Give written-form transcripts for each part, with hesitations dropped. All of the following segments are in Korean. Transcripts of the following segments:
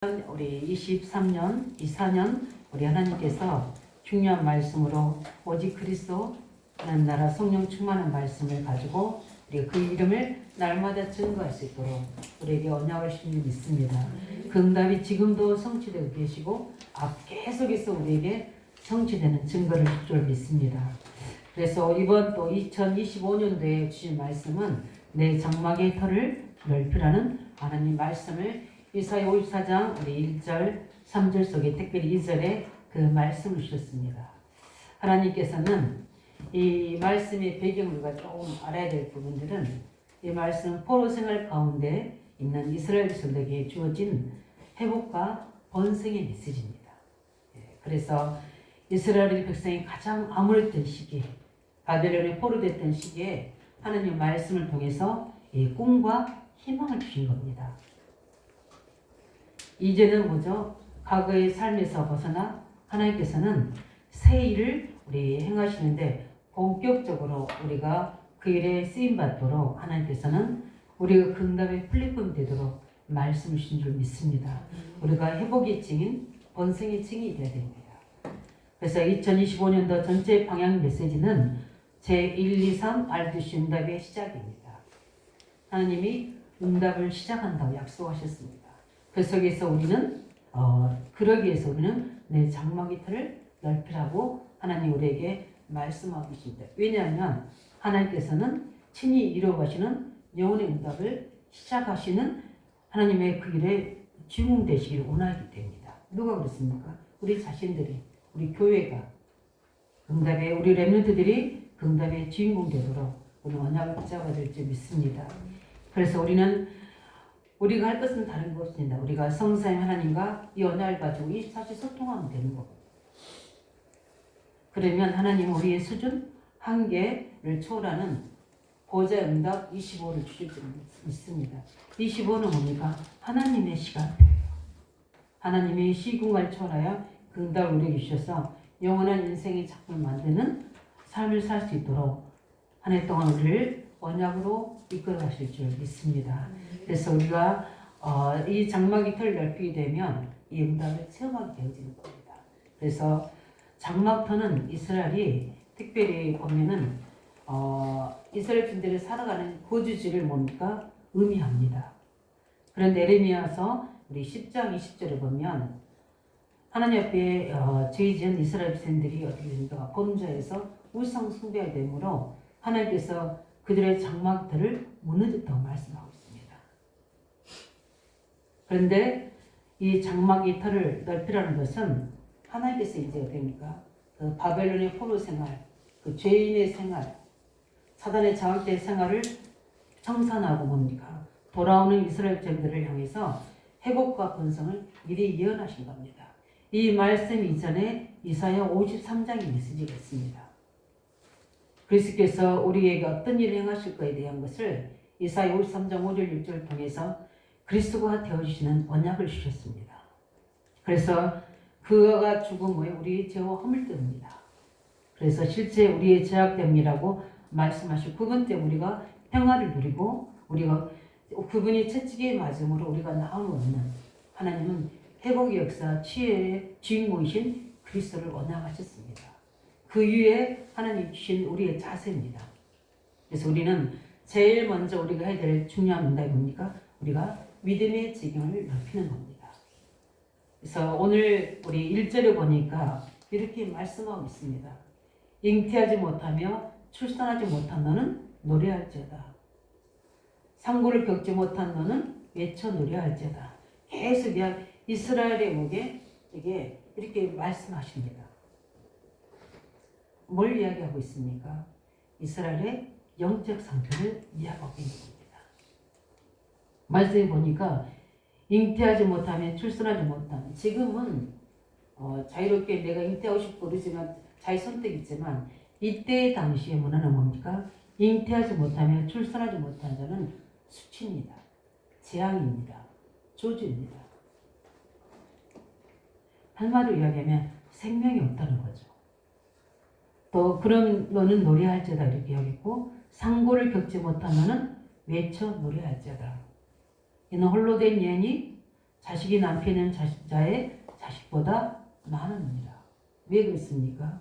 우리 23년, 24년 우리 하나님께서 중요한 말씀으로 오직 그리스도라는 나라 성령 충만한 말씀을 가지고 우리가 그 이름을 날마다 증거할 수 있도록 우리에게 언약을 주신 줄 믿습니다. 그 응답이 지금도 성취되고 계시고 계속해서 우리에게 성취되는 증거를 줄 줄 믿습니다. 그래서 이번 또 2025년도에 주신 말씀은 내 장막의 털을 넓히라는 하나님 말씀을 이사야 54장 우리 1절 3절 속에 특별히 2절에 그 말씀을 주셨습니다. 하나님께서는 이 말씀의 배경을 우리가 조금 알아야 될 부분들은 이 말씀 포로 생활 가운데 있는 이스라엘 백성들에게 주어진 회복과 번성의 메시지입니다. 그래서 이스라엘 백성이 가장 암울했던 시기, 바벨론에 포로됐던 시기에 하나님 말씀을 통해서 이 꿈과 희망을 주신 겁니다. 이제는 뭐죠? 과거의 삶에서 벗어나 하나님께서는 새 일을 우리 행하시는데 본격적으로 우리가 그 일에 쓰임받도록 하나님께서는 우리가 그 응답의 플랫폼이 되도록 말씀을 주신 줄 믿습니다. 우리가 회복의 증인, 번성의 증인이 되어야 됩니다. 그래서 2025년도 전체 방향 메시지는 제1, 2, 3 알듯이 응답의 시작입니다. 하나님이 응답을 시작한다고 약속하셨습니다. 그 속에서 우리는 그러기 위해서 우리는 내 장막의 털을 넓히라고 하나님 우리에게 말씀하고 계십니다. 왜냐하면 하나님께서는 친히 이루어가시는 영혼의 응답을 시작하시는 하나님의 그 일에 주인공 되시기를 원하기 때문이다. 누가 그렇습니까? 우리 자신들이, 우리 교회가 응답의 우리 렘넌트들이 그 응답의 주인공 되도록 우리 언약을 붙잡아야 될 줄 믿습니다. 그래서 우리가 할 것은 다른 것 없습니다. 우리가 성삼위 하나님과 이 언약을 가지고 24시간 소통하면 되는 거거든요. 그러면 하나님 우리의 수준 한계를 초월하는 보좌 응답 25를 주실 줄 믿습니다. 25는 뭡니까? 하나님의 시간표예요. 하나님의 시공간을 초월하여 그 응답을 우리에게 주셔서 영원한 인생의 작품을 만드는 삶을 살 수 있도록 한 해 동안 우리를 언약으로 이끌어 가실 줄 믿습니다. 그래서 우리가 이 장막의 털을 넓히게 되면 이 응답을 체험하게 되어지는 겁니다. 그래서 장막터는 이스라엘이 특별히 보면은 이스라엘 분들이 살아가는 거주지를 뭡니까? 의미합니다. 그런데 에레미야서 우리 10장 20절에 보면 하나님 앞에 죄 지은 이스라엘 백성들이 어떻게 됩니까? 범죄에서 우상 숭배가 되므로 하나님께서 그들의 장막들을 무너졌다고 말씀하고 있습니다. 그런데 이 장막의 털을 넓히라는 것은 하나님께서 이제 어떻습니까? 그 바벨론의 포로 생활, 그 죄인의 생활, 사단의 장악된 생활을 청산하고 뭡니까? 돌아오는 이스라엘 백성들을 향해서 회복과 번성을 미리 예언하신 겁니다. 이 말씀 이전에 이사야 53장의 메시지가 있습니다. 그리스도께서 우리에게 어떤 일을 행하실 것에 대한 것을 이사야 53장 5절 6절을 통해서 그리스도가 되어주시는 언약을 주셨습니다. 그래서 그가 죽음에 우리의 죄와 허물 때문이다. 그래서 실제 우리의 죄악 때문이라고 말씀하시고 그분 때문에 우리가 평화를 누리고 우리가 그분이 채찍에 맞음으로 우리가 나음을 얻는 하나님은 회복의 역사 치유의 주인공이신 그리스도를 언약하셨습니다. 그 위에 하나님 주신 우리의 자세입니다. 그래서 우리는 제일 먼저 우리가 해야 될 중요한 응답이 뭡니까? 우리가 믿음의 지경을 넓히는 겁니다. 그래서 오늘 우리 1절에 보니까 이렇게 말씀하고 있습니다. 잉태하지 못하며 출산하지 못한 너는 노래할지어다. 상고를 겪지 못한 너는 외쳐 노래할지어다. 계속 이스라엘의 목에 이렇게 말씀하십니다. 뭘 이야기하고 있습니까? 이스라엘의 영적 상태를 이야기하고 있는 겁니다. 말씀에 보니까 잉태하지 못하면 출산하지 못하면 지금은 자유롭게 내가 잉태하고 싶고 그러지만 자기 선택이 있지만 이때 당시의 문화는 뭡니까? 잉태하지 못하면 출산하지 못한 자는 수치입니다. 재앙입니다. 저주입니다. 한마디로 이야기하면 생명이 없다는 거죠. 또 그럼 너는 노래할지어다 이렇게 여기고 상고를 겪지 못한 너는 외쳐 노래할지어다. 이는 홀로 된 여인이 자식이 남편은 자식자의 자식보다 많으니라. 왜 그렇습니까?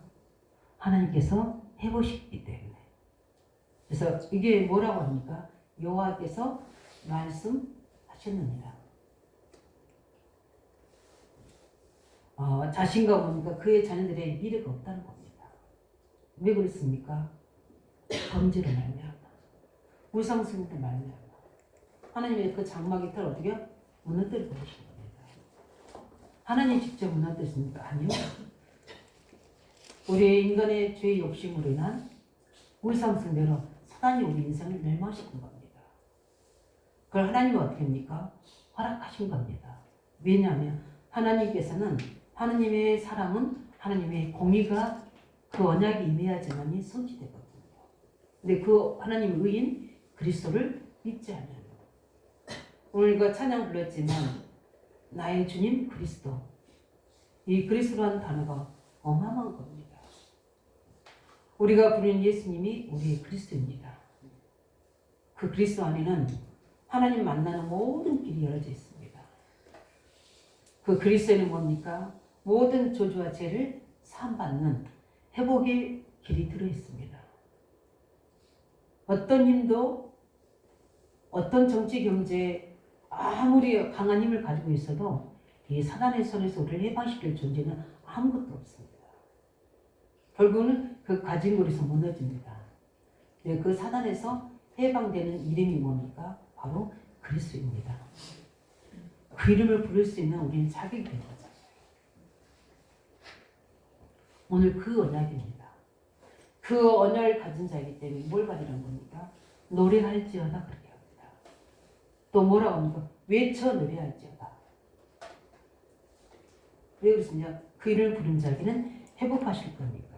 하나님께서 해보시기 때문에. 그래서 이게 뭐라고 합니까? 여호와께서 말씀하셨느니라. 자신과 보니까 그의 자녀들의 미래가 없다는 겁니다. 왜 그렇습니까? 범죄로 말미암아, 우상숭배로 말미암아 하나님의 그 장막의 털 어떻게 무너뜨려 버리신 겁니다. 하나님 직접 무너뜨렸습니까? 아니요. 우리 인간의 죄의 욕심으로 인한 우상숭배로 사단이 우리 인생을 멸망시킨 겁니다. 그걸 하나님이 어떻게 합니까? 허락하신 겁니다. 왜냐하면 하나님께서는 하나님의 사랑은 하나님의 공의가 그 언약이 임해야지만이 성취되거든요. 근데 그 하나님의 의인 그리스도를 믿지 않아요. 오늘 이거 찬양 불렀지만 나의 주님 그리스도, 이 그리스도라는 단어가 어마어마한 겁니다. 우리가 부르는 예수님이 우리의 그리스도입니다. 그 그리스도 안에는 하나님 만나는 모든 길이 열어져 있습니다. 그 그리스도에는 뭡니까? 모든 저주와 죄를 사함받는 회복의 길이 들어있습니다. 어떤 힘도 어떤 정치 경제에 아무리 강한 힘을 가지고 있어도 이 사단의 손에서 우리를 해방시킬 존재는 아무것도 없습니다. 결국은 그 가진 거리에서 무너집니다. 그 사단에서 해방되는 이름이 뭡니까? 바로 그리스도입니다. 그 이름을 부를 수 있는 우리는 자격이 된 거죠. 오늘 그 언약입니다. 그 언약을 가진 자이기 때문에 뭘 가지란 겁니까? 노래할지어다 그렇게 합니다. 또 뭐라고 합니까? 외쳐 노래할지어다. 왜 그렇습니까? 그 이름을 부른 자에게는 회복하실 겁니까?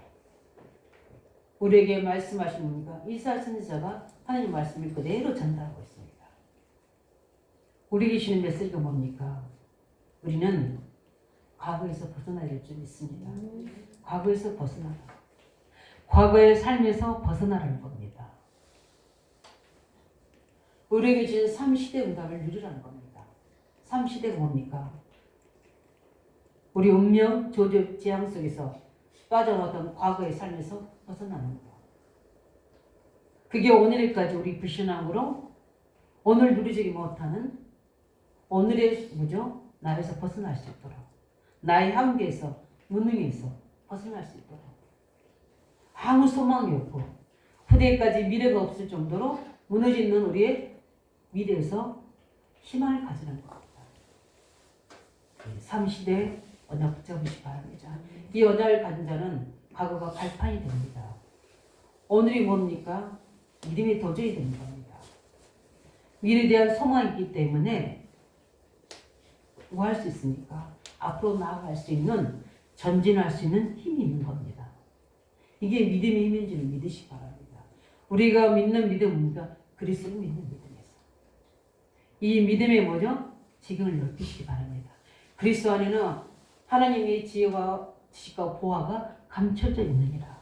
우리에게 말씀하신 겁니까? 이사야 선지자가 하나님 말씀을 그대로 전달하고 있습니다. 우리에게 주시는 메시지가 뭡니까? 우리는 과거에서 벗어나야 될 줄 믿습니다. 과거에서 벗어나라. 과거의 삶에서 벗어나라는 겁니다. 우리에게 주신 3시대 응답을 누리라는 겁니다. 3시대가 뭡니까? 우리 운명, 조주, 재앙 속에서 빠져나왔던 과거의 삶에서 벗어나는 것. 그게 오늘까지 우리 불신앙으로 오늘 누리지 못하는 오늘의 뭐죠? 나에서 벗어날 수 있도록, 나의 한계에서, 무능에서 벗어날 수 있도록, 아무 소망이 없고 후대까지 미래가 없을 정도로 무너지는 우리의 미래에서 희망을 가지는 겁니다. 3시대 언약 붙잡으시기 바랍니다. 이 언약을 가진 자는 과거가 발판이 됩니다. 오늘이 뭡니까? 믿음이 도저히 되는 겁니다. 미래에 대한 소망이 있기 때문에 뭐 할 수 있습니까? 앞으로 나아갈 수 있는, 전진할 수 있는 힘이 있는 겁니다. 이게 믿음의 힘인지를 믿으시기 바랍니다. 우리가 믿는 믿음입니다. 그리스도를 믿는 믿음에서. 이 믿음의 뭐죠? 지경을 넓히시기 바랍니다. 그리스도 안에는 하나님의 지혜와 지식과 보화가 감춰져 있느니라.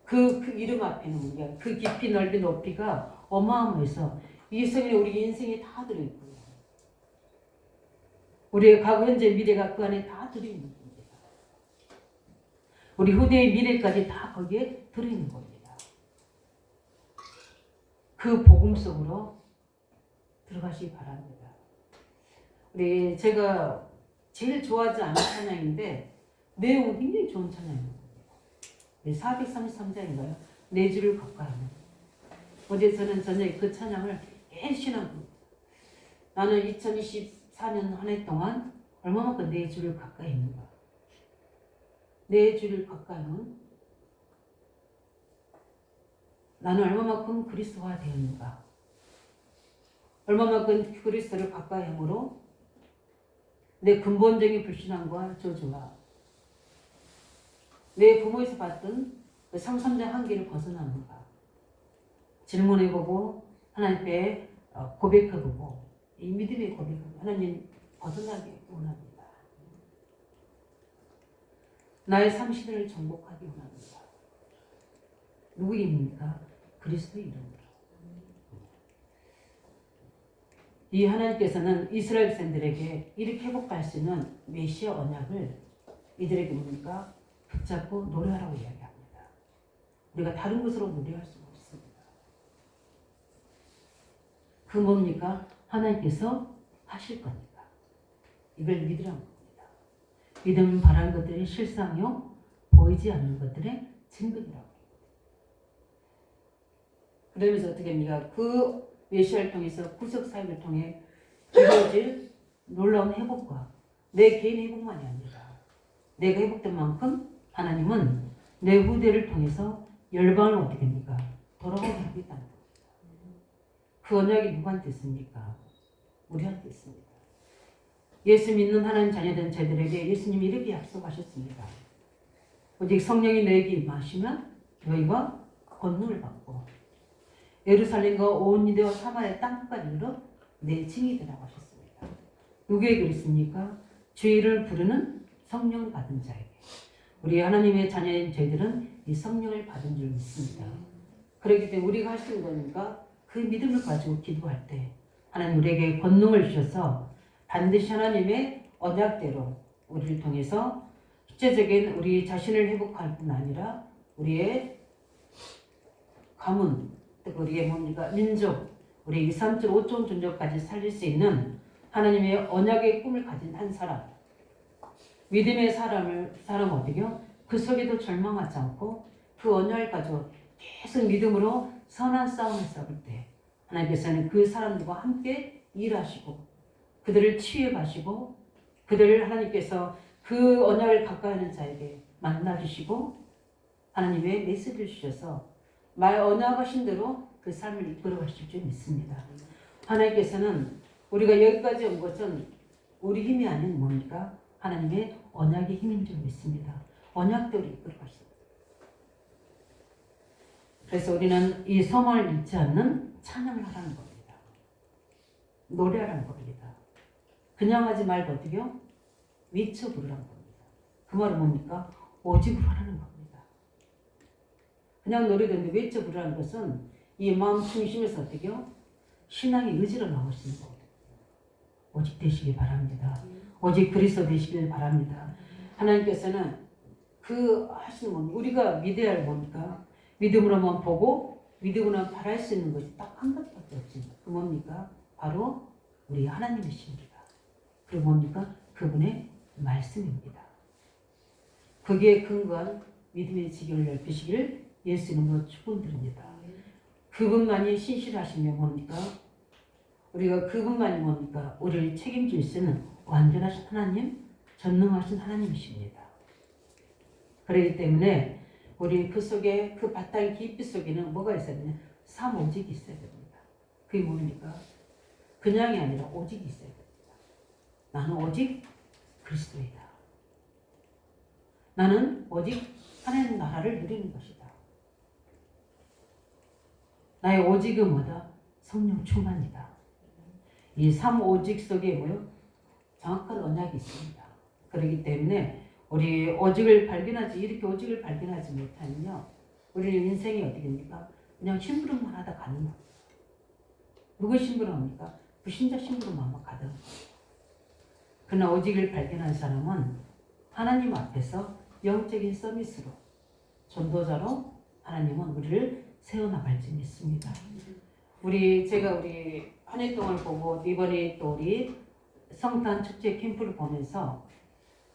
그 이름 앞에는 뭐냐? 그 깊이 넓이 높이가 어마어마해서 이 성에 우리 인생이 다 들어있고요. 우리의 과거, 현재, 미래가 그 안에 다 들어있는 겁니다. 우리 후대의 미래까지 다 거기에 들어있는 겁니다. 그 복음 속으로 들어가시기 바랍니다. 우리 제가 제일 좋아하지 않는 찬양인데 내용은 굉장히 좋은 찬양입니다. 433장인가요? 내 주를 가까이 하는. 어제 저녁에 그 찬양을 계속 합니다. 나는 2024년 한 해 동안 얼마만큼 내 주를 가까이 했는가. 내 주를 가까이 하면 나는 얼마만큼 그리스도가 되었는가. 얼마만큼 그리스도를 가까이 함으로 내 근본적인 불신앙과 저주와 내 부모에서 받던 그 상삼장 한계를 벗어나는가. 질문해보고 하나님께 고백해보고 이 믿음의 고백을 하나님 벗어나게 원합니다. 나의 3시대를 정복하기 원합니다. 누구입니까? 그리스도의 이름으로. 이 하나님께서는 이스라엘 백성들에게 이렇게 회복할 수 있는 메시아 언약을 이들에게 뭡니까? 붙잡고 노래하라고 이야기합니다. 우리가 다른 것으로 노래할 수 없습니다. 그 뭡니까? 하나님께서 하실 거니까. 이걸 믿으라는 겁니다. 믿음은 바라는 것들의 실상이요 보이지 않는 것들의 증거이라고. 그러면서 어떻게 합니까? 그 메시아를 통해서 구속 사역을 통해 이루어질 놀라운 회복과 내 개인 회복만이 아니라 내가 회복된 만큼 하나님은 내 후대를 통해서 열방을 어떻게 합니까? 돌아오게 하겠다는 겁니다. 그 언약이 누구한테 있습니까? 우리한테 있습니다. 예수 믿는 하나님 자녀된 저희들에게 예수님이 이렇게 약속하셨습니다. 오직 성령이 너에게 임하시면 너희가 권능을 받고 예루살렘과 온 유대와 사마리아 땅까지 이르러 내 증인이 되라고 하셨습니다. 누구에게 그랬습니까? 주의 이름을 부르는 성령을 받은 자에게. 우리 하나님의 자녀인 저희들은 이 성령을 받은 줄 믿습니다. 그렇기 때문에 우리가 할 수 있는 거니까 그 믿음을 가지고 기도할 때 하나님 우리에게 권능을 주셔서 반드시 하나님의 언약대로 우리를 통해서 실제적인 우리 자신을 회복할 뿐 아니라 우리의 가문, 우리의 뭡니까? 민족, 우리 2, 3, 5천 존재까지 살릴 수 있는 하나님의 언약의 꿈을 가진 한 사람, 믿음의 사람 어디요? 그 속에도 절망하지 않고 그 언약을 가지고 계속 믿음으로 선한 싸움을 싸울 때 하나님께서는 그 사람들과 함께 일하시고 그들을 치유해 가시고 그들을 하나님께서 그 언약을 가까이 하는 자에게 만나주시고 하나님의 메시지를 주셔서 말 언약하신 대로 그 삶을 이끌어 가실 줄 믿습니다. 하나님께서는 우리가 여기까지 온 것은 우리 힘이 아닌 뭡니까? 하나님의 언약의 힘인 줄 믿습니다. 언약대로 이끌어 가십니다. 그래서 우리는 이 소망을 잃지 않는 찬양을 하라는 겁니다. 노래하라는 겁니다. 그냥 하지 말고 어떻게요? 외쳐 부르라는 겁니다. 그 말은 뭡니까? 오직으로 하라는 겁니다. 그냥 노래되는데 외쳐 부르라는 것은 이 마음 중심에서 어떻게요? 신앙의 의지로 나오시는 거거든요. 오직 되시기 바랍니다. 오직 그리스도 되시길 바랍니다. 하나님께서는 그 하시는 뭡니까? 우리가 믿어야 할 뭡니까? 믿음으로만 보고 믿음으로만 바랄 수 있는 것이 딱 한 가지밖에 없습니다. 그 뭡니까? 바로 우리 하나님이십니다. 그리고 뭡니까? 그분의 말씀입니다. 거기에 근거한 믿음의 지경을 넓히시기를 예수 이름으로 축원드립니다. 그분만이 신실하시며 뭡니까? 우리가 그분만이 뭡니까? 우리를 책임질 수 있는 완전하신 하나님, 전능하신 하나님이십니다. 그렇기 때문에 우리 그 속에 그 바탕 깊이 속에는 뭐가 있어야 되냐? 삼오직이 있어야 됩니다. 그게 뭡니까? 그냥이 아니라 오직이 있어야 됩니다. 나는 오직 그리스도이다. 나는 오직 하나님 나라를 누리는 것이다. 나의 오직은 뭐다? 성령 충만이다. 이 삼오직 속에 뭐요? 정확한 언약이 있습니다. 그렇기 때문에 우리 오직을 발견하지 이렇게 오직을 발견하지 못하면요, 우리는 인생이 어떻게 됩니까? 그냥 심부름만 하다 가는 겁니다. 누구 심부름합니까? 불신자 심부름만 가다. 그러나 오직을 발견한 사람은 하나님 앞에서 영적인 서비스로 전도자로 하나님은 우리를 세워나갈 줄 믿습니다. 제가 우리 한 해 동안 보고 이번에 또 우리 성탄 축제 캠프를 보면서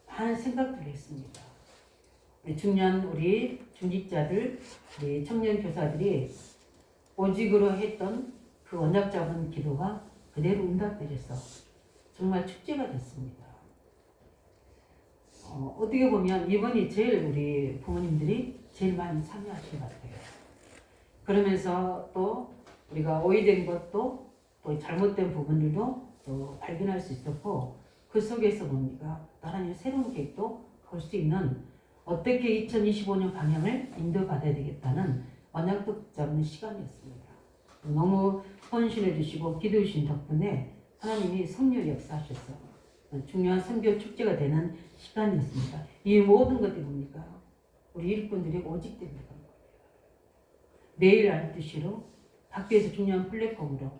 많은 생각들을 했습니다. 중요한 우리 중직자들, 우리 청년 교사들이 오직으로 했던 그 언약 잡은 기도가 그대로 응답되어서 정말 축제가 됐습니다. 어떻게 보면 이번이 제일 우리 부모님들이 제일 많이 참여하신 것 같아요. 그러면서 또 우리가 오해된 것도 또 잘못된 부분들도 또 발견할 수 있었고 그 속에서 뭡니까? 하나님의 새로운 계획도 볼 수 있는 어떻게 2025년 방향을 인도받아야 되겠다는 언약도 잡는 시간이었습니다. 너무 헌신해 주시고 기도해 주신 덕분에 하나님이 성령 역사하셔서 중요한 선교 축제가 되는 시간이었습니다. 이 모든 것들이 뭡니까? 우리 일꾼들이 오직 때문에 그런 거예요. 매일 알듯이로 학교에서 중요한 플랫폼으로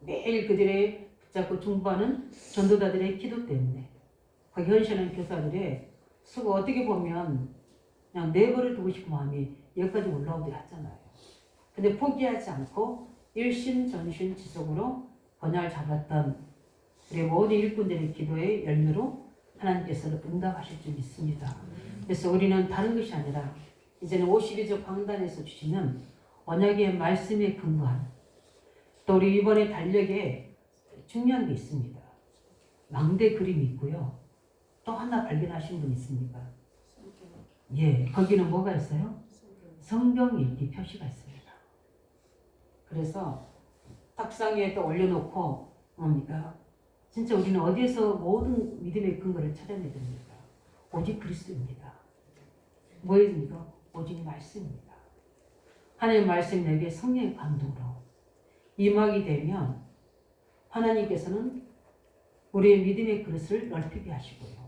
매일 그들의 자꾸 중보하는 전도자들의 기도 때문에 그 현실은 교사들의 수고 어떻게 보면 그냥 내버려 두고 싶은 마음이 여기까지 올라오게 하잖아요. 근데 포기하지 않고 일심전심지속으로 번영을 잡았던 우리 모든 일꾼들의 기도의 열매로 하나님께서 응답하실 줄 믿습니다. 그래서 우리는 다른 것이 아니라 이제는 52조 강단에서 주시는 언약의 말씀에 근거한 또 우리 이번에 달력에 중요한 게 있습니다. 망대 그림이 있고요. 또 하나 발견하신 분 있습니까? 예, 거기는 뭐가 있어요? 성경 읽기 표시가 있습니다. 그래서 탁상 위에 또 올려놓고 뭡니까? 진짜 우리는 어디에서 모든 믿음의 근거를 찾아내야 됩니까? 오직 그리스도입니다. 뭐입니까? 오직 말씀입니다. 하나님의 말씀이 내게 성령의 감동으로 임하게 되면 하나님께서는 우리의 믿음의 그릇을 넓히게 하시고요.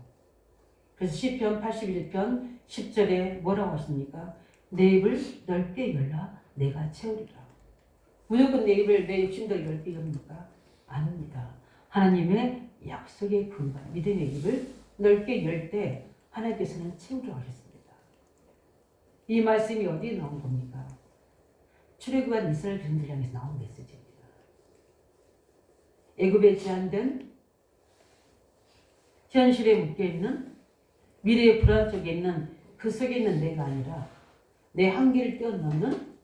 그래서 시편 81편 10절에 뭐라고 하십니까? 내 입을 넓게 열라 내가 채우리라. 무조건 내 입을 내 욕심대로 넓게 엽니까? 아닙니다. 하나님의 약속의 근거, 믿음의 입을 넓게 열 때 하나님께서는 채우려 하셨습니다. 이 말씀이 어디에 나온 겁니까? 출애굽한 이스라엘 백성들 향해서 나온 메시지입니다. 애굽에 제한된 현실에 묶여있는 미래의 불안 속에 있는 그 속에 있는 내가 아니라 내 한계를 뛰어넘는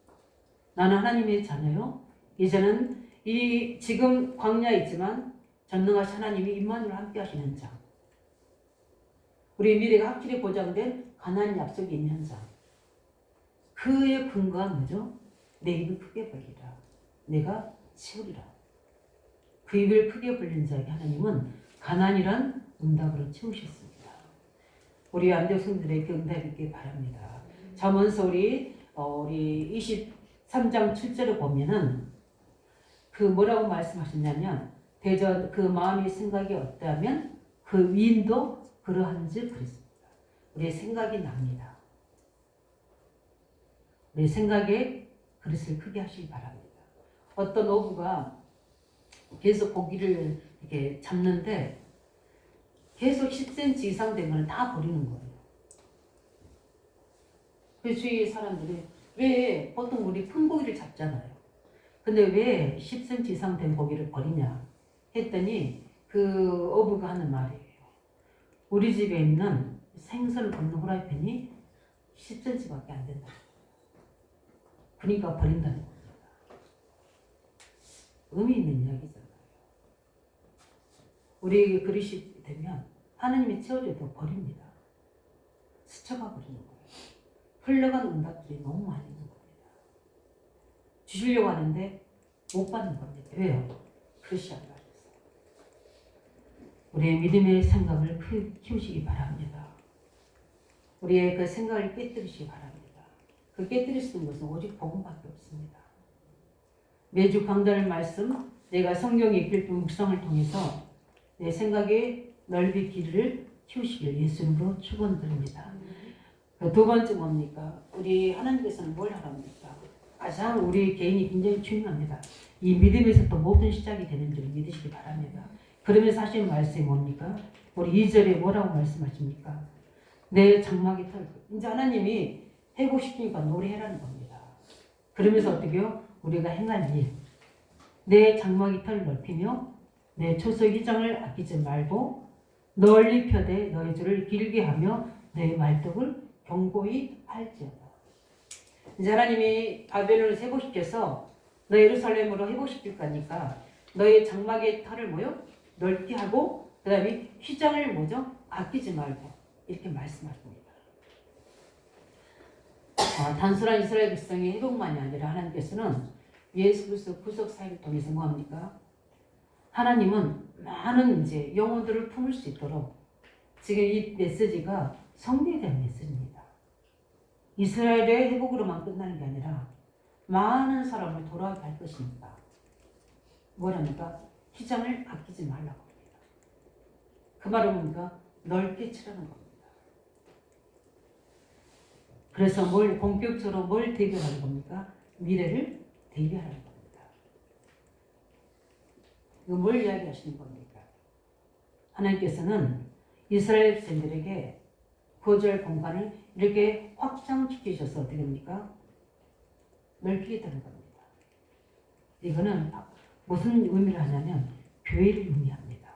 나는 하나님의 자녀요. 이제는 이 지금 광야에 있지만 전능하신 하나님이 임마누엘 함께 하시는 자. 우리 미래가 확실히 보장된 가나안 약속이 있는 자. 그의 근거가 뭐죠? 내 입을 크게 벌리라. 내가 채우리라. 그 입을 크게 벌린 자에게 하나님은 가나안이란 응답으로 채우셨습니다. 우리 안대성들의 그 응답이 있길 바랍니다. 잠언서 우리 23장 7절을 보면은 그 뭐라고 말씀하셨냐면 대저 그 마음의 생각이 어떠하면 그 위인도 그러한지 그랬습니다. 우리의 생각이 납니다. 우리 생각에 그릇을 크게 하시기 바랍니다. 어떤 어부가 계속 고기를 이렇게 잡는데 계속 10cm 이상 된 걸 다 버리는 거예요. 그 주위의 사람들이 왜 보통 우리 큰 고기를 잡잖아요. 근데 왜 10cm 이상 된 고기를 버리냐 했더니 그 어부가 하는 말이에요. 우리 집에 있는 생선을 굽는 후라이팬이 10cm밖에 안 된다. 그러니까 버린다는 겁니다. 의미 있는 이야기잖아요. 우리에게 그릇이 되면 하나님이 채워줘도 버립니다. 스쳐가 버리는 거예요. 흘러간 응답들이 너무 많이 있는 겁니다. 주시려고 하는데 못 받는 겁니다. 왜요? 그릇이 안 가져서. 우리의 믿음의 생각을 키우시기 바랍니다. 우리의 그 생각을 깨뜨리시기 바랍니다. 그 깨뜨릴 수 있는 것은 오직 복음밖에 없습니다. 매주 강단의 말씀, 내가 성경 읽기 묵상을 통해서 내 생각의 넓이 길이를 키우시길 예수님으로 축원드립니다. 두 번째 뭡니까? 우리 하나님께서는 뭘 하랍니까? 가장 우리 개인이 굉장히 중요합니다. 이 믿음에서부터 모든 시작이 되는 줄 믿으시기 바랍니다. 그러면서 하시는 말씀이 뭡니까? 우리 2절에 뭐라고 말씀하십니까? 내 장막의 털. 이제 하나님이 해고 싶으니까 노래해라는 겁니다. 그러면서 어떻게요? 우리가 행할 일. 내 장막의 털을 넓히며 내 초석 이장을 아끼지 말고 널리 펴되 너희 줄을 길게 하며 내 말뚝을 견고히 할지어다. 이제 하나님이 바벨론을 회복시켜서 너 예루살렘으로 회복시킬 거니까 너의 장막의 털을 뭐요? 넓게 하고 그 다음에 휘장을 뭐죠? 아끼지 말고 이렇게 말씀하십니다. 단순한 이스라엘 백성의 회복만이 아니라 하나님께서는 예수 그리스도 구속 사역을 통해서 뭐합니까? 하나님은 많은 이제 영혼들을 품을 수 있도록 지금 이 메시지가 성경에 대한 메시지입니다. 이스라엘의 회복으로만 끝나는 게 아니라 많은 사람을 돌아오게 할 것이니까 뭐랍니까? 휘장을 아끼지 말라고 합니다. 그 말은 뭡니까? 넓게 치라는 겁니다. 그래서 본격적으로 뭘 대비하는 겁니까? 미래를 대비하는 겁니다. 이거 뭘 이야기하시는 겁니까? 하나님께서는 이스라엘 백성들에게 거절 공간을 이렇게 확장시키셔서 어떻게 됩니까? 넓히겠다는 겁니다. 이거는 무슨 의미를 하냐면 교회를 의미합니다.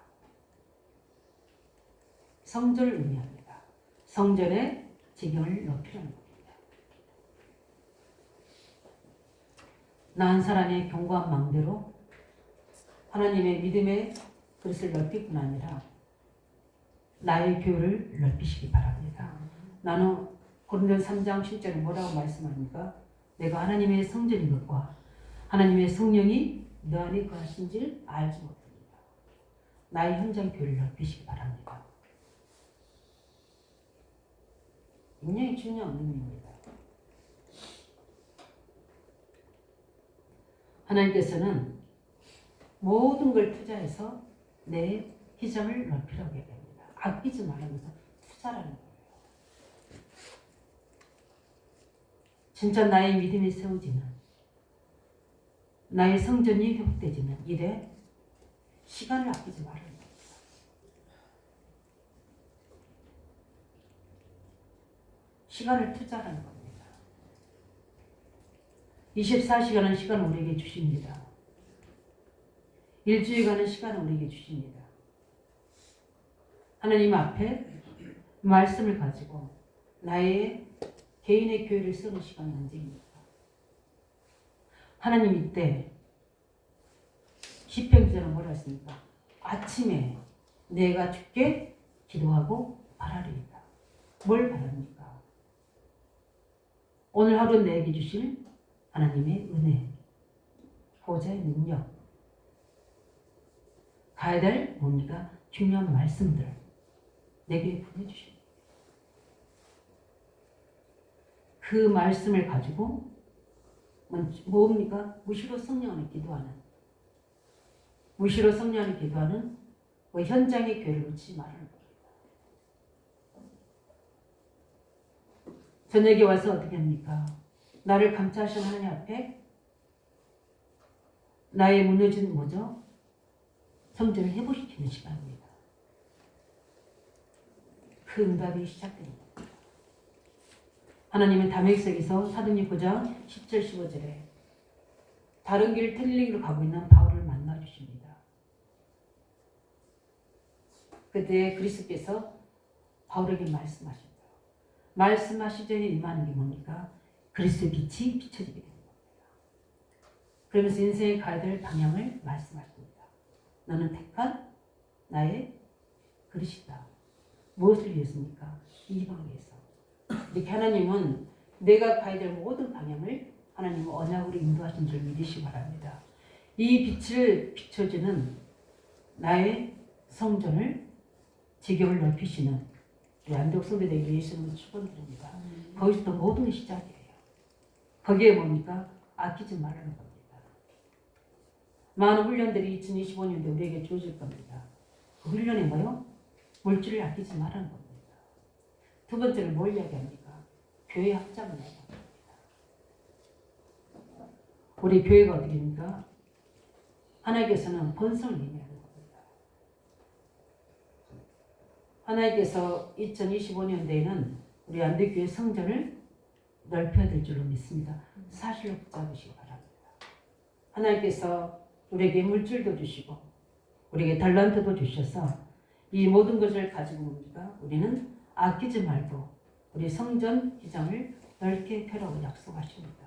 성전을 의미합니다. 성전의 지경을 높이려는 겁니다. 나 한 사람의 견고한 망대로 하나님의 믿음의 그릇을 넓힐 뿐 아니라 나의 교회를 넓히시기 바랍니다. 나는 고린도서 3장 10절에 뭐라고 말씀합니까? 내가 하나님의 성전인 것과 하나님의 성령이 너 안에 거하신지를 알지 못합니다. 나의 현장 교회를 넓히시기 바랍니다. 굉장히 중요한 의미입니다. 하나님께서는 모든 걸 투자해서 내 희장을 넓히라고 해야 됩니다. 아끼지 말라면서 투자라는 거예요. 진짜 나의 믿음이 세워지는, 나의 성전이 회복되지는 일에 시간을 아끼지 말라는 겁니다. 시간을 투자하는 겁니다. 24시간은 시간을 우리에게 주십니다. 일주일간의 시간을 우리에게 주십니다. 하나님 앞에 말씀을 가지고 나의 개인의 교회를 쓰는 시간이 언제입니까? 하나님 이때 시편 기자는 뭐라 했습니까? 아침에 내가 주께 기도하고 바라리이다. 뭘 바랍니까? 오늘 하루 내게 주실 하나님의 은혜, 보좌의 능력, 가야 될 뭡니까? 중요한 말씀들 내게 보내주십니다. 그 말씀을 가지고 뭡니까? 무시로 성령 안에 기도하는, 무시로 성령 안에 기도하는 현장의 교회를 놓치지 말라는 겁니다. 저녁에 와서 어떻게 합니까? 나를 감싸신 하나님 앞에 나의 무너진 뭐죠? 성전을 회복시키는 시간입니다. 그 응답이 시작됩니다. 하나님은 다메섹에서 사도행전 9장 10절 15절에 다른 길 틀린 길로 가고 있는 바울을 만나 주십니다. 그때 그리스도께서 바울에게 말씀하십니다. 말씀하시더니 임하는 게 뭡니까? 그리스도의 빛이 비춰지게 되는 겁니다. 그러면서 인생에 가야 될 방향을 말씀하십니다. 너는 택한 나의 그릇이다. 무엇을 위해서입니까? 이방을 위해서. 이렇게 하나님은 내가 가야 될 모든 방향을 하나님은 언약으로 인도하신 줄 믿으시기 바랍니다. 이 빛을 비춰주는 나의 성전을 지경을 넓히시는 우리 안독 성도들에게 예수님을 축원드립니다. 거기서부터 모든 시작이에요. 거기에 뭡니까? 아끼지 말라는 겁니다. 많은 훈련들이 2025년도에 우리에게 주어질 겁니다. 그 훈련이 뭐요? 물질을 아끼지 말라는 겁니다. 두 번째는 뭘 이야기합니까? 교회 확장을 이야기합니다. 우리 교회가 어디입니까? 하나님께서는 번성을 의미하는 겁니다. 하나님께서 2025년도에는 우리 안대교회 성전을 넓혀야 될 줄로 믿습니다. 사실로 붙잡으시기 바랍니다. 하나님께서 우리에게 물질도 주시고 우리에게 달란트도 주셔서 이 모든 것을 가지고 뭡니까? 우리는 아끼지 말고 우리 성전 기장을 넓게 펴라고 약속하십니다.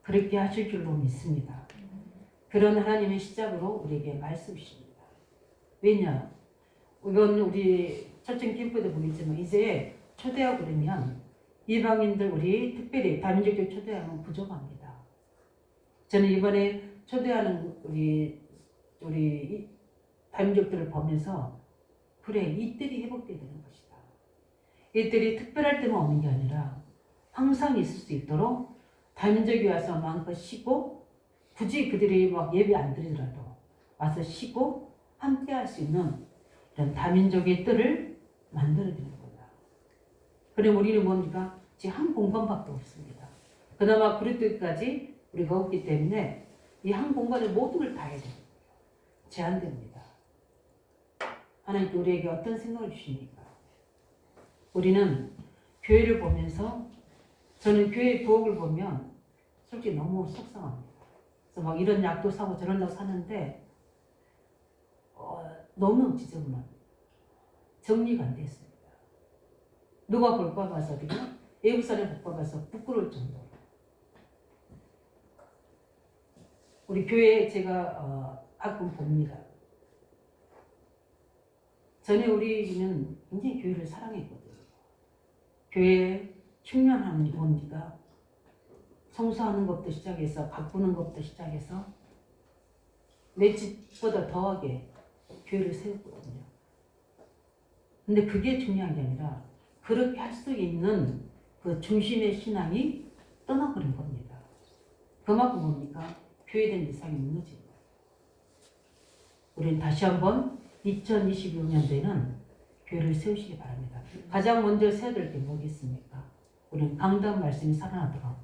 그렇게 하실 줄로 믿습니다. 그런 하나님의 시작으로 우리에게 말씀이십니다. 왜냐? 이건 우리 철정 캠프도 보겠지만 이제 초대하고 그러면 이방인들 우리 특별히 다민족들 초대하면 부족합니다. 저는 이번에 초대하는 우리 다민족들을 보면서 그래 이들이 회복되야 되는 것이다. 이들이 특별할 때만 오는 게 아니라 항상 있을 수 있도록 다민족이 와서 마음껏 쉬고 굳이 그들이 막 예배 안 드리더라도 와서 쉬고 함께 할 수 있는 이런 다민족의 뜰을 만들어드리는 거다. 그럼 우리는 뭡니까? 지금 한 공간밖에 없습니다. 그나마 그럴 때까지 우리가 없기 때문에 이 한 공간에 모든 걸 다 해야 됩니다. 제한됩니다. 하나님께 우리에게 어떤 생각을 주십니까? 우리는 교회를 보면서 저는 교회 부엌을 보면 솔직히 너무 속상합니다. 그래서 막 이런 약도 사고 저런 약도 사는데 너무 지저분합니다. 정리가 안 됐습니다. 누가 볼까 봐서도요. 외국 사람 볼까 봐서 부끄러울 정도로. 우리 교회에 제가 가끔 봅니다. 전에 우리는 굉장히 교회를 사랑했거든요. 교회에 충만한 원리가 청소하는 것부터 시작해서 바꾸는 것부터 시작해서 내 집보다 더하게 교회를 세웠거든요. 근데 그게 중요한 게 아니라 그렇게 할 수 있는 그 중심의 신앙이 떠나버린 겁니다. 그만큼 뭡니까? 교회된 이상이 무너진 거예요. 우리는 다시 한번 2026년도에는 교회를 세우시기 바랍니다. 가장 먼저 세워야 될 게 뭐겠습니까? 우리는 강단 말씀이 살아나도록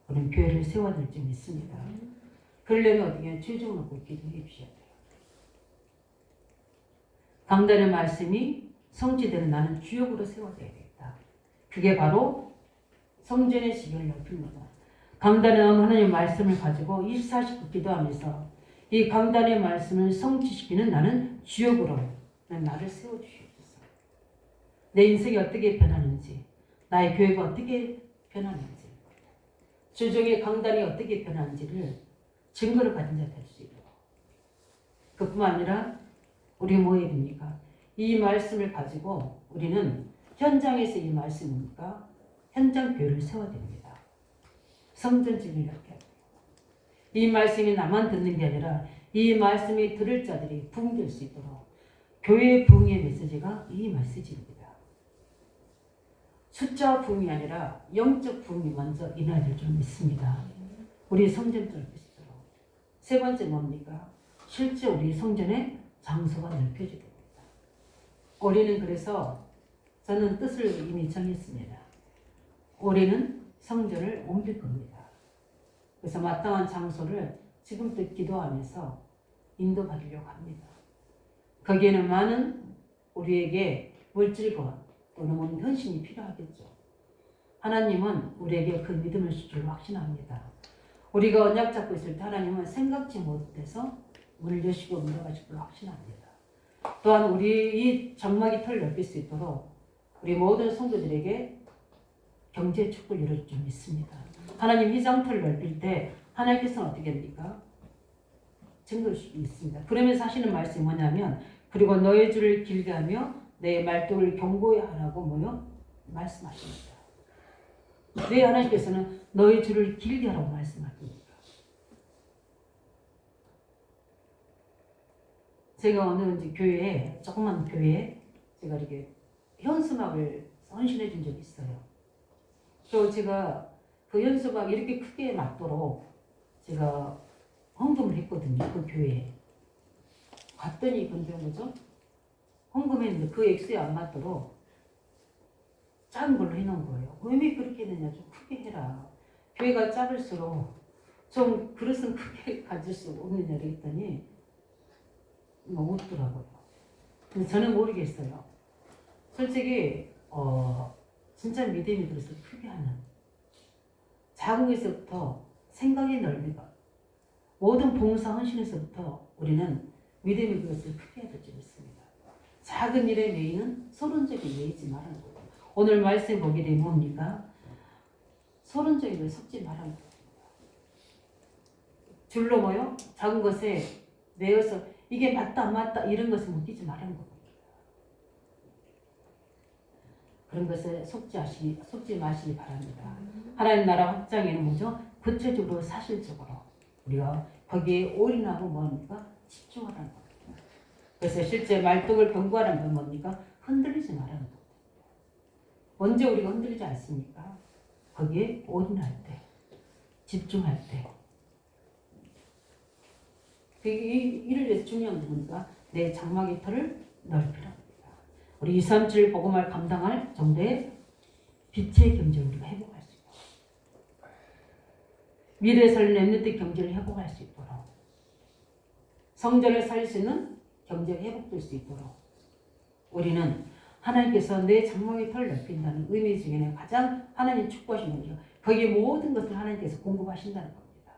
우리는 교회를 세워야 될 줄 믿습니다. 그러려면 어떻게 최종 놓고 기도해 주셔야 돼요. 강단의 말씀이 성취되는 나는 주역으로 세워야 되겠다. 그게 바로 성전의 시계를 넓힙니다. 강단에 나온 하나님의 말씀을 가지고 24시간 기도하면서 이 강단의 말씀을 성취시키는 나는 주역으로 나를 세워주시옵소서. 내 인생이 어떻게 변하는지, 나의 교회가 어떻게 변하는지, 주중의 강단이 어떻게 변하는지를 증거를 가진 자 될 수 있도록. 그뿐만 아니라 우리 뭐 해야 됩니까? 이 말씀을 가지고 우리는 현장에서 이 말씀이니까 현장 교회를 세워야 됩니다. 성전집을 이렇게 해야 돼요. 이 말씀이 나만 듣는 게 아니라 이 말씀이 들을 자들이 부흥될 수 있도록 교회의 부흥의 메시지가 이 메시지입니다. 숫자 부흥이 아니라 영적 부흥이 먼저 일어나야 될 줄 믿습니다. 우리 성전을 넓히시도록. 세 번째 뭡니까? 실제 우리 성전의 장소가 넓혀져야 됩니다. 올해는 그래서 저는 뜻을 이미 정했습니다. 올해는 성전을 옮길 겁니다. 그래서 마땅한 장소를 지금부터 기도하면서 인도받으려고 합니다. 거기에는 많은 우리에게 물질과 또는 헌신이 필요하겠죠. 하나님은 우리에게 그 믿음을 줄 줄 확신합니다. 우리가 언약 잡고 있을 때 하나님은 생각지 못해서 문을 여시고 밀어가실 걸 확신합니다. 또한 우리 이 장막이 털 넓힐 수 있도록 우리 모든 성도들에게 경제 축복을 이룰 줄 믿습니다. 하나님 이 장터를 넓힐 때 하나님께서는 어떻게 합니까? 증거를 믿습니다. 그러면서 하시는 말씀이 뭐냐면 그리고 너의 줄을 길게 하며 내 말뚝을 견고히 하라고 뭐요? 말씀하십니다. 왜 하나님께서는 너의 줄을 길게 하라고 말씀하십니까? 제가 어느 이제 교회에 조그만 교회에 제가 이렇게 현수막을 헌신해 준 적이 있어요. 또 제가 그 현수막 이렇게 크게 맞도록 제가 헌금을 했거든요. 그 교회에. 갔더니 근데 뭐죠? 헌금했는데 그 액수에 안 맞도록 작은 걸로 해놓은 거예요. 왜 그렇게 했느냐? 좀 크게 해라. 교회가 작을수록 좀 그릇은 크게 가질 수 없느냐 그랬더니 뭐 웃더라고요. 근데 저는 모르겠어요. 솔직히 진짜 믿음이 들어서 크게 하는 작은 것에서부터 생각의 넓이가 모든 봉사 헌신에서부터 우리는 믿음의 그것을 크게 해야 될 줄 믿습니다. 작은 일의 매이는 소론적인 매이지 말라는 거예요. 오늘 말씀 보게 되면 뭡니까? 소론적인 걸 섞지 말라는 거예요. 줄로 뭐요? 작은 것에 매여서 이게 맞다 안 맞다 이런 것을 묶이지 말라는 겁니다. 그런 것에 속지 마시기 바랍니다. 하나님 나라 확장에는 뭐죠? 구체적으로 사실적으로 우리가 거기에 올인하고 뭡니까? 집중하라는 겁니다. 그래서 실제 말뚝을 견고하라는 건 뭡니까? 흔들리지 말라는 겁니다. 언제 우리가 흔들리지 않습니까? 거기에 올인할 때, 집중할 때. 이를 위해서 중요한 건 뭡니까? 내 장막의 털을 넓히라. 우리 237 복음을 감당할 정도의 빛의 경제를 우리가 회복할 수 있도록 미래에 설 렘넌트 경제를 회복할 수 있도록 성전을 살릴 수 있는 경제가 회복될 수 있도록 우리는 하나님께서 내 장막의 털을 넓힌다는 의미 중에는 가장 하나님 축복하신 거죠. 거기에 모든 것을 하나님께서 공급하신다는 겁니다.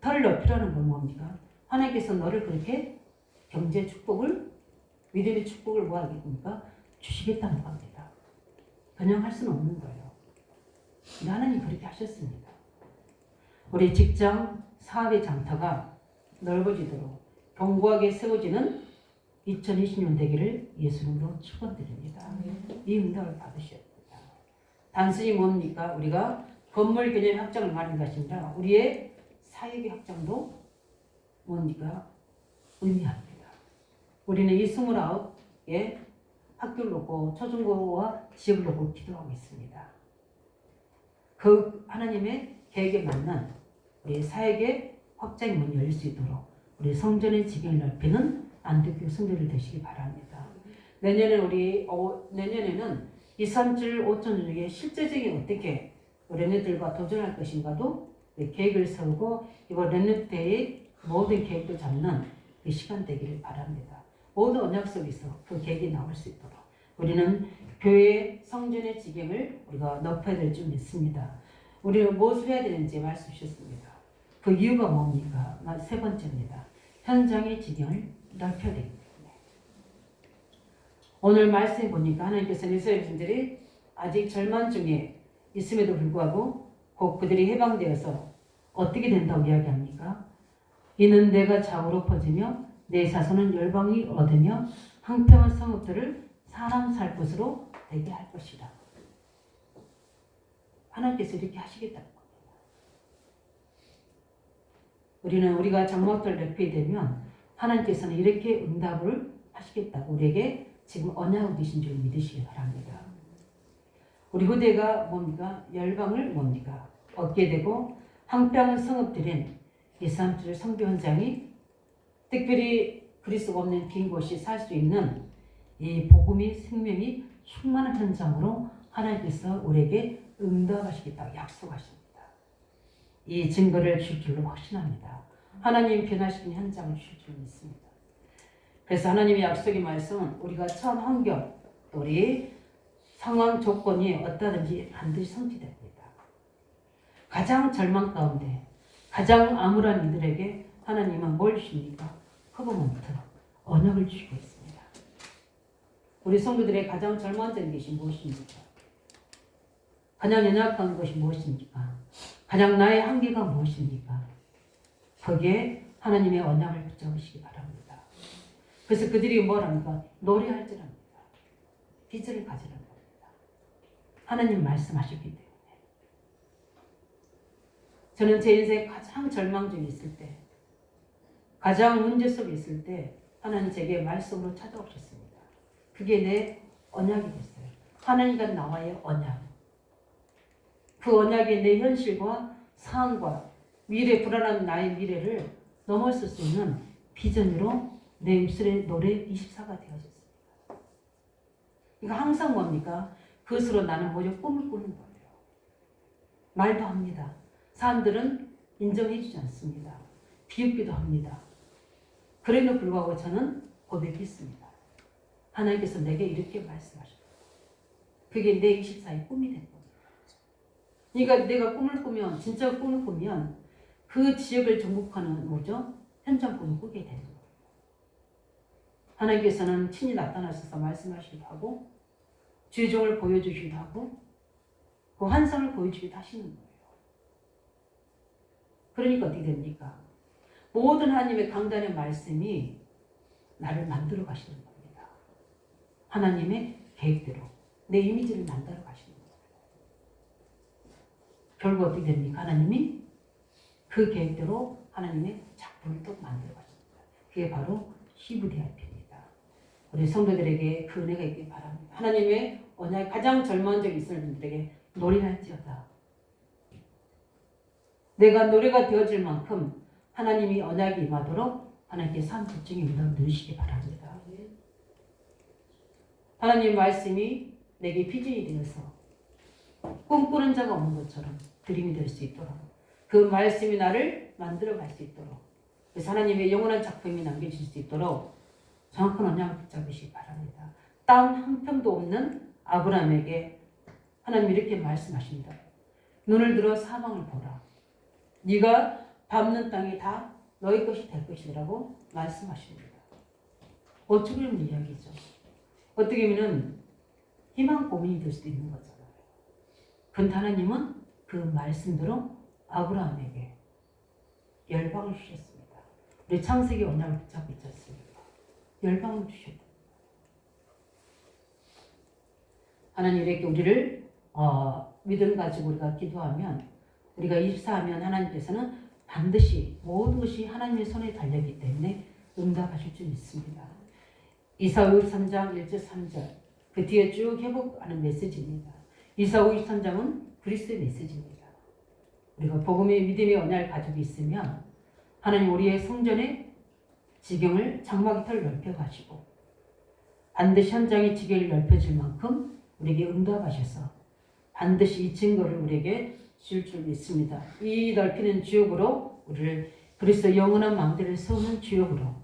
털을 넓히라는 건 뭡니까? 하나님께서 너를 그렇게 경제 축복을, 믿음의 축복을 뭐 하겠습니까? 주시겠다는 겁니다. 그냥 할 수는 없는 거예요. 근데 하나님 그렇게 하셨습니다. 우리 직장, 사업의 장터가 넓어지도록 견고하게 세워지는 2020년 되기를 예수님으로 축원드립니다. 이 응답을 받으셔야 됩니다. 단순히 뭡니까? 우리가 건물 개념 확장을 말하는 것이 아니라 우리의 사역의 확장도 뭡니까? 의미합니다. 우리는 이 29개 학교를 놓고 초중고와 지역을 놓고 기도하고 있습니다. 그 하나님의 계획에 맞는 우리 사역의 확장이 문이 열릴 수 있도록 우리 성전의 지경을 넓히는 안디옥 성도들 되시기 바랍니다. 내년에는 2, 3, 7, 5천 중에 실제적인 어떻게 렘넌트들과 도전할 것인가도 계획을 세우고 이번 렘넌트의 모든 계획도 잡는 그 시간 되기를 바랍니다. 모든 언약 속에서 그 계획이 나올 수 있도록 우리는 교회 성전의 지경을 우리가 높여야 될 줄 믿습니다. 우리는 무엇을 해야 되는지 말씀 주셨습니다. 그 이유가 뭡니까? 세 번째입니다. 현장의 지경을 넓혀야 되기 때문에. 오늘 말씀해 보니까 하나님께서 이스라엘 백성들이 아직 절망 중에 있음에도 불구하고 곧 그들이 해방되어서 어떻게 된다고 이야기합니까? 이는 내가 좌우로 퍼지며 내 자손은 열방이 얻으며 황폐한 성읍들을 사람 살 곳으로 되게 할 것이다. 하나님께서 이렇게 하시겠다는 겁니다. 우리가 장막들을 넓히게 되면 하나님께서는 이렇게 응답을 하시겠다고 우리에게 지금 언약을 주신 줄 믿으시기 바랍니다. 우리 후대가 뭡니까? 열방을 뭡니까? 얻게 되고 황폐한 성읍들인 2, 3, 7 성교 현장이 특별히 그리스도가 없는 빈 곳이 살 수 있는 이 복음의 생명이 충만한 현장으로 하나님께서 우리에게 응답하시겠다고 약속하십니다. 이 증거를 줄 줄로 확신합니다. 하나님 변화시키는 현장을 줄 줄 믿습니다. 그래서 하나님의 약속의 말씀은 우리가 처한 환경, 또 우리 상황 조건이 어떠든지 반드시 성취됩니다. 가장 절망 가운데, 가장 암울한 이들에게 하나님은 뭘 주십니까? 커버먼트, 언약을 주시고 있습니다. 우리 성도들의 가장 절망적인 것이 무엇입니까? 가장 연약한 것이 무엇입니까? 가장 나의 한계가 무엇입니까? 거기에 하나님의 언약을 붙잡으시기 바랍니다. 그래서 그들이 뭐랍니까? 노래할지랍니다. 비전을 가지라는 겁니다. 하나님 말씀하셨기 때문에. 저는 제 인생에 가장 절망 중에 있을 때, 가장 문제 속에 있을 때 하나님 제게 말씀으로 찾아오셨습니다. 그게 내 언약이 됐어요. 하나님과 나와의 언약. 그 언약이 내 현실과 상황과 미래, 불안한 나의 미래를 넘어설 수 있는 비전으로 내 입술의 노래 24가 되어졌습니다. 그러니까 항상 뭡니까? 그것으로 나는 뭐죠? 꿈을 꾸는 거예요. 말도 합니다. 사람들은 인정해 주지 않습니다. 비웃기도 합니다. 그럼에도 불구하고 저는 고백했습니다. 하나님께서 내게 이렇게 말씀하셨다. 그게 내 24의 꿈이 된 겁니다. 그러니까 내가 꿈을 꾸면, 진짜 꿈을 꾸면 그 지역을 정복하는 뭐죠? 현장 꿈을 꾸게 되는 거예요. 하나님께서는 친히 나타나셔서 말씀하시기도 하고 주종을 보여주시기도 하고 그 환상을 보여주기도 하시는 거예요. 그러니까 어떻게 됩니까? 모든 하나님의 강단의 말씀이 나를 만들어 가시는 겁니다. 하나님의 계획대로 내 이미지를 만들어 가시는 거예요. 결국 어떻게 됩니까? 하나님이 그 계획대로 하나님의 작품을 또 만들어 가십니다. 그게 바로 CVDIP입니다. 우리 성도들에게 그 은혜가 있길 바랍니다. 하나님의 언약 가장 절망적인 있을 분들에게 노래할지어다. 내가 노래가 되어질 만큼 하나님이 언약이 임하도록 하나님께 삶 집중의 응답을 누리시기 바랍니다. 하나님의 말씀이 내게 비전이 되어서 꿈꾸는 자가 없는 것처럼 드림이 될 수 있도록 그 말씀이 나를 만들어 갈 수 있도록 그래서 하나님의 영원한 작품이 남겨질 수 있도록 정확한 언약을 붙잡으시기 바랍니다. 땀 한 평도 없는 아브라함에게 하나님 이렇게 말씀하십니다. 눈을 들어 사방을 보라. 네가 밟는 땅이 다 너희 것이 될 것이라고 말씀하십니다. 어떻게 보면 이야기죠. 어떻게 보면 희망 고문이 될 수도 있는 거잖아요. 그런데 하나님은 그 말씀대로 아브라함에게 열방을 주셨습니다. 우리 창세기 언약을 붙잡고 있지 않습니까? 열방을 주셨다. 하나님 이렇게 우리를 믿음 가지고 우리가 기도하면, 우리가 입사하면 하나님께서는 반드시 모든 것이 하나님의 손에 달려있기 때문에 응답하실 줄 믿습니다. 이사야 53장 1절 3절 그 뒤에 쭉 회복하는 메시지입니다. 이사야 53장은 그리스도의 메시지입니다. 우리가 복음의 믿음의 언약을 가지고 있으면 하나님 우리의 성전의 지경을 장막의 털을 넓혀가시고 반드시 현장의 지경을 넓혀질 만큼 우리에게 응답하셔서 반드시 이 증거를 우리에게 줄 줄 믿습니다. 이 넓히는 지역으로 우리를 그리스도 영원한 망대를 세우는 지역으로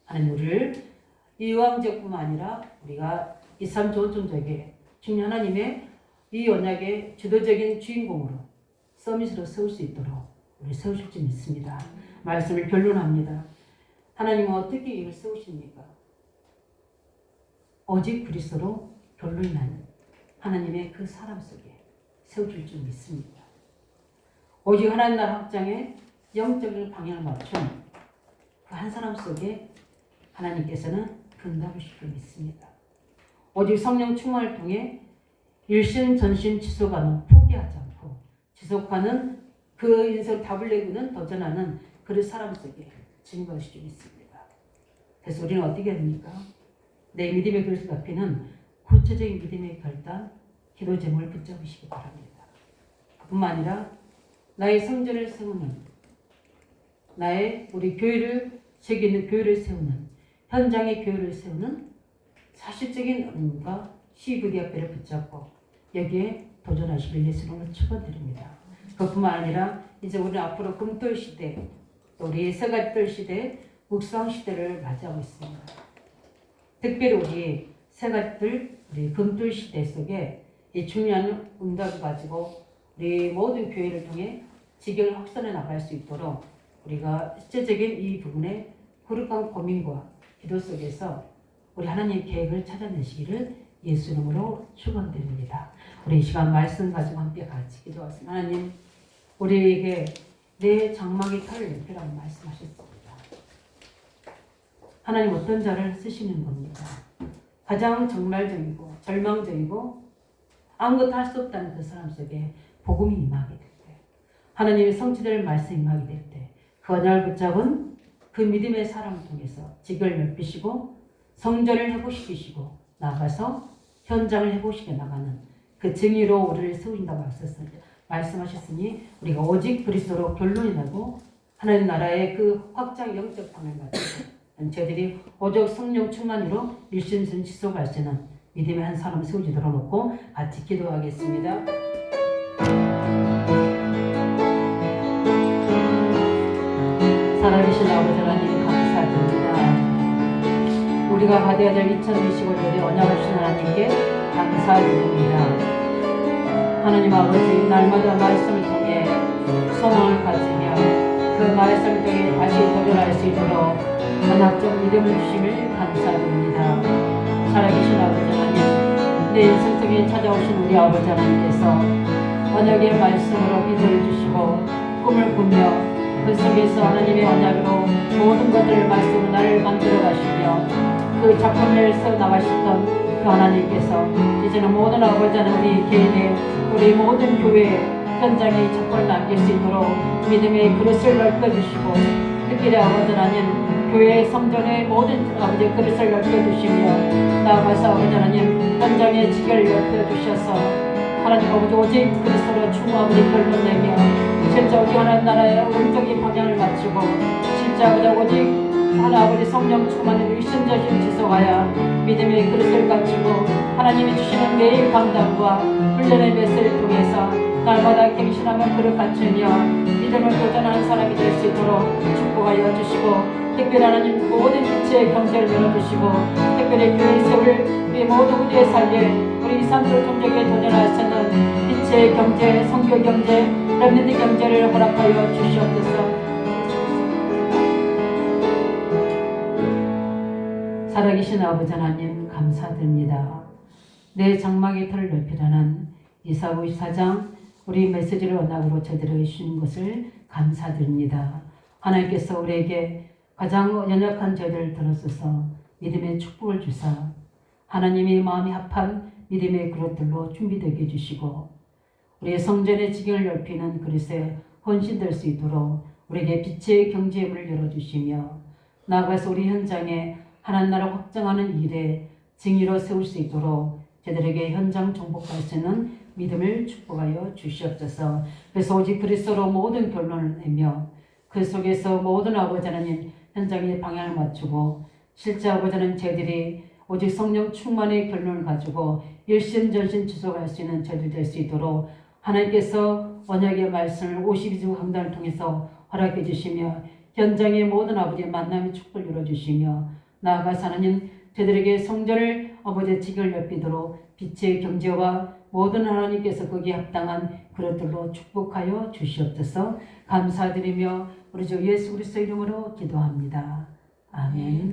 하나님 우리를 이왕적뿐만 아니라 우리가 이 삶 조정적에 중요한 하나님의 이 언약의 주도적인 주인공으로 서밋으로 세울 수 있도록 우리 세우실 줄 믿습니다. 말씀을 변론합니다. 하나님은 어떻게 이를 세우십니까? 오직 그리스도로 결론이 나는 하나님의 그 사람 속에 세워질 줄 믿습니다. 오직 하나님 나라 확장에 영적인 방향을 맞춘 그 한 사람 속에 하나님께서는 응답을 주실 줄 믿습니다. 오직 성령 충만을 통해 일신전신 지속하는, 포기하지 않고 지속하는 그 인생 답을 내고는 도전하는 그 사람 속에 증거하실 줄 믿습니다. 그래서 우리는 어떻게 합니까? 내 믿음의 그릇을 높이는 구체적인 믿음의 결단, 기도 제목을 붙잡으시기 바랍니다. 그뿐만 아니라 나의 성전을 세우는, 나의 우리 교회를 세계는 교회를 세우는, 현장의 교회를 세우는 사실적인 의무가 시그디아페를 붙잡고 여기에 도전하시길 예수님을 축원드립니다. 그뿐만 아니라 이제 우리는 앞으로 금돌 시대, 우리 새갓돌 시대, 묵상 시대를 맞이하고 있습니다. 특별히 우리 새갓들, 우리 금돌 시대 속에 이 중요한 응답을 가지고 우리 모든 교회를 통해 지경을 확산해 나갈 수 있도록 우리가 실제적인 이 부분에 거룩한 고민과 기도 속에서 우리 하나님의 계획을 찾아내시기를 예수 이름으로 축원드립니다. 우리 이 시간 말씀 가지고 함께 같이 기도하겠습니다. 하나님, 우리에게 내 장막의 털을 넓히라고 말씀하셨습니다. 하나님 어떤 자를 쓰시는 겁니까? 가장 정말적이고 절망적이고 아무것도 할 수 없다는 그 사람 속에 복음이 임하게 될 때, 하나님의 성취될 말씀이 임하게 될 때, 그 언약을 붙잡은 그 믿음의 사람을 통해서 지경을 넓히시고 성전을 회복시키시고 나아가서 현장을 회복시켜 나가는 그 증인으로 우리를 세우신다고 말씀하셨으니 우리가 오직 그리스도로 결론이 나고 하나님 나라의 그 확장 영적 방을 맞추고 저희들이 오직 성령 충만으로 일심전 지속할 수 있는 믿음의 한 사람을 세우지도록 놓고 같이 기도하겠습니다. 살아계신 아버지 하나님 감사드립니다. 우리가 받아야 될 2025년의 언약을 주신 하나님께 감사드립니다. 하나님 아버지, 날마다 말씀을 통해 소망을 가지며 그 말씀을 통해 다시 도전할 수 있도록 언약적 믿음을 주심을 감사드립니다. 살아계신 아버지 하나님, 내 인생 속에 찾아오신 우리 아버지 하나님께서 언약의 말씀으로 기도해 주시고 꿈을 꾸며 그 속에서 하나님의 언약으로 모든 것들을 말씀으로 나를 만들어 가시며 그 작품을 세워나가셨던 그 하나님께서 이제는 모든 아버지 하나님 우리 개인의 우리 모든 교회 현장에 작품을 남길 수 있도록 믿음의 그릇을 넓혀주시고 특별히 아버지 하나님 교회 성전의 모든 아버지 그릇을 넓혀주시며 나아가서 아버지 하나님 현장의 지경을 넓혀주셔서 하나님 아버지 오직 그리스도로 충만히 결론내며 실제 오직 하나님 나라의 영적인 방향을 맞추고 실제 아버지 오직 하나님 성령 충만으로 일심전심 지속하여 믿음의 그릇을 갖추고 하나님이 주시는 매일 감당과 훈련의 메시지를 통해서 날마다 갱신하며 그를 갖추며 믿음을 도전하는 사람이 될 수 있도록 축복하여 주시고 특별히 하나님 모든 빛의 경제를 열어주시고 특별히 교회 세울 우리 모든 후대의 살에 우리 이산도 종족에 도전할 수 있는 빛의 경제, 성교 경제, 렘넌트 경제를 허락하여 주시옵소서. 살아계신 아버지 하나님 감사드립니다. 내 장막의 털을 넓히라는 이사고 24장 우리 메시지를 언약으로 저들에게 주신 것을 감사드립니다. 하나님께서 우리에게 가장 연약한 저희들을 들어서서 믿음의 축복을 주사 하나님의 마음이 합한 믿음의 그릇들로 준비되게 해주시고 우리의 성전의 지경을 넓히는 그릇에 헌신될 수 있도록 우리에게 빛의 경제의 문을 열어주시며 나아가서 우리 현장에 하나님 나라 확장하는 일에 증인으로 세울 수 있도록 저들에게 현장 정복할 수 있는 믿음을 축복하여 주시옵소서. 그래서 오직 그리스도로 모든 결론을 내며 그 속에서 모든 아버지 하나님 현장의 방향을 맞추고 실제 아버지 하나님 저희들이 오직 성령 충만의 결론을 가지고 일심전심 지속할 수 있는 저희들 될 수 있도록 하나님께서 언약의 말씀을 52주 강단을 통해서 허락해 주시며 현장의 모든 아버지의 만남의 축복을 이루어주시며 나아가서 하나님 저희들에게 성전을 아버지의 지경을 넓히도록 빛의 경제와 모든 하나님께서 거기에 합당한 그릇들로 축복하여 주시옵소서. 감사드리며 우리 주 예수 그리스도 이름으로 기도합니다. 아멘.